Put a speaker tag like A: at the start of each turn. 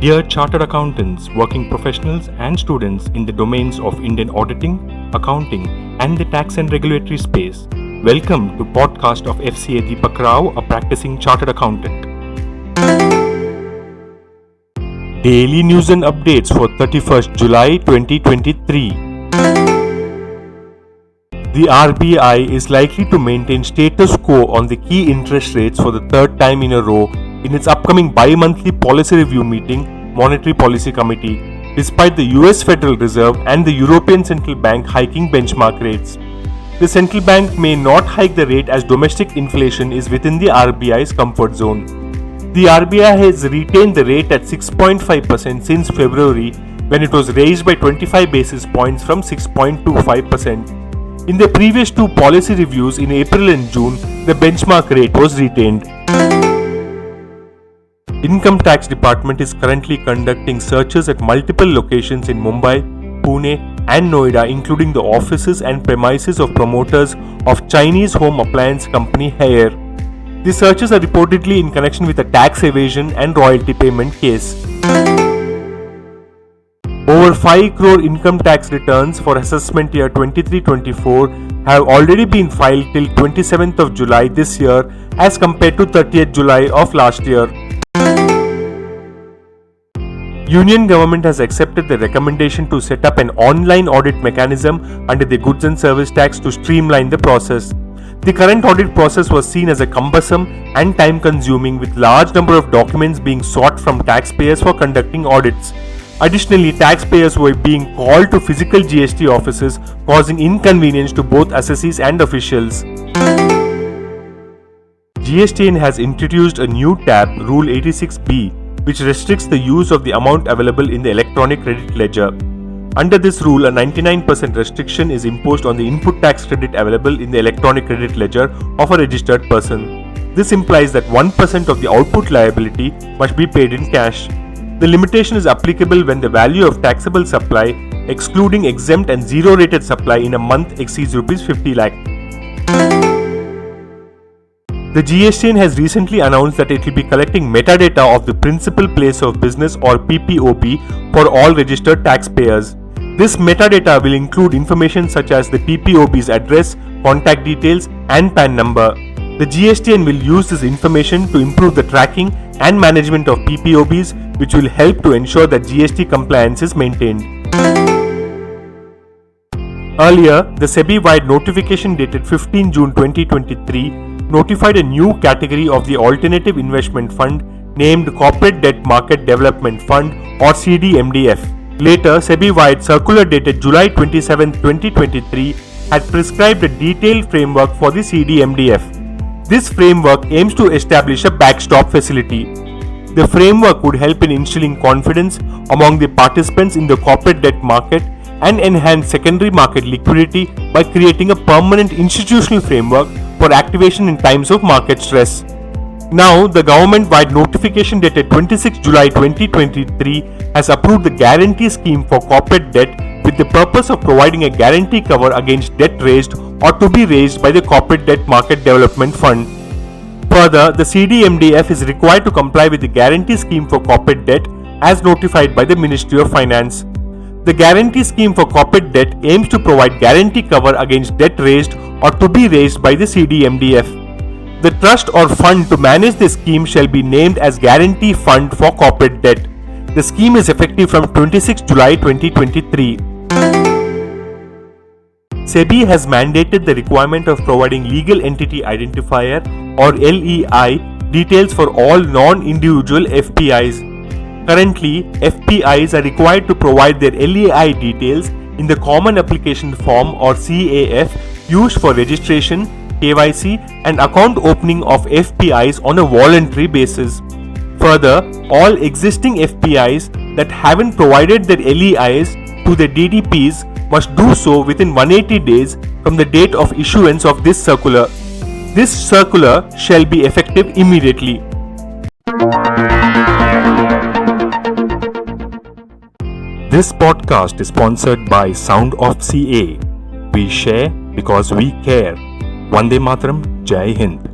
A: Dear Chartered Accountants, working professionals and students in the domains of Indian auditing, accounting and the tax and regulatory space, welcome to podcast of Fca Deepak Rao, a practicing Chartered Accountant. Daily news and updates for 31st July 2023. The RBI is likely to maintain status quo on the key interest rates for the third time in a row in its upcoming bi-monthly policy review meeting, Monetary Policy Committee, despite the US Federal Reserve and the European Central Bank hiking benchmark rates. The central bank may not hike the rate as domestic inflation is within the RBI's comfort zone. The RBI has retained the rate at 6.5% since February, when it was raised by 25 basis points from 6.25%. In the previous two policy reviews in April and June, the benchmark rate was retained. Income Tax Department is currently conducting searches at multiple locations in Mumbai, Pune and Noida, including the offices and premises of promoters of Chinese home appliance company Haier. The searches are reportedly in connection with a tax evasion and royalty payment case. Over 5 crore income tax returns for assessment year 23-24 have already been filed till 27th of July this year as compared to 30th July of last year. Union government has accepted the recommendation to set up an online audit mechanism under the goods and service tax to streamline the process. The current audit process was seen as a cumbersome and time-consuming, with large number of documents being sought from taxpayers for conducting audits. Additionally, taxpayers were being called to physical GST offices, causing inconvenience to both assessees and officials. GSTN has introduced a new tab, Rule 86B, which restricts the use of the amount available in the electronic credit ledger. Under this rule, a 99% restriction is imposed on the input tax credit available in the electronic credit ledger of a registered person. This implies that 1% of the output liability must be paid in cash. The limitation is applicable when the value of taxable supply, excluding exempt and zero-rated supply in a month, exceeds Rs 50 lakh. The GSTN has recently announced that it will be collecting metadata of the principal place of business or PPOB for all registered taxpayers. This metadata will include information such as the PPOB's address, contact details and PAN number. The GSTN will use this information to improve the tracking and management of PPOBs, which will help to ensure that GST compliance is maintained. Earlier, the SEBI-wide notification dated 15 June 2023 notified a new category of the Alternative Investment Fund named Corporate Debt Market Development Fund or CDMDF. Later, SEBI-wide circular dated July 27, 2023 had prescribed a detailed framework for the CDMDF. This framework aims to establish a backstop facility. The framework would help in instilling confidence among the participants in the corporate debt market and enhance secondary market liquidity by creating a permanent institutional framework for activation in times of market stress. Now, the government-wide notification dated 26 July 2023 has approved the guarantee scheme for corporate debt with the purpose of providing a guarantee cover against debt raised or to be raised by the Corporate Debt Market Development Fund. Further, the CDMDF is required to comply with the guarantee scheme for corporate debt as notified by the Ministry of Finance. The guarantee scheme for corporate debt aims to provide guarantee cover against debt raised or to be raised by the CDMDF. The trust or fund to manage the scheme shall be named as Guarantee Fund for Corporate Debt. The scheme is effective from 26 July 2023. SEBI has mandated the requirement of providing Legal Entity Identifier or LEI details for all non-individual FPIs. Currently, FPIs are required to provide their LEI details in the Common Application Form or CAF used for registration, KYC and account opening of FPIs on a voluntary basis. Further, all existing FPIs that haven't provided their LEIs to their DDPs must do so within 180 days from the date of issuance of this circular. This circular shall be effective immediately. This podcast is sponsored by Sound of CA. We share because we care. Vande Mataram, Jai Hind.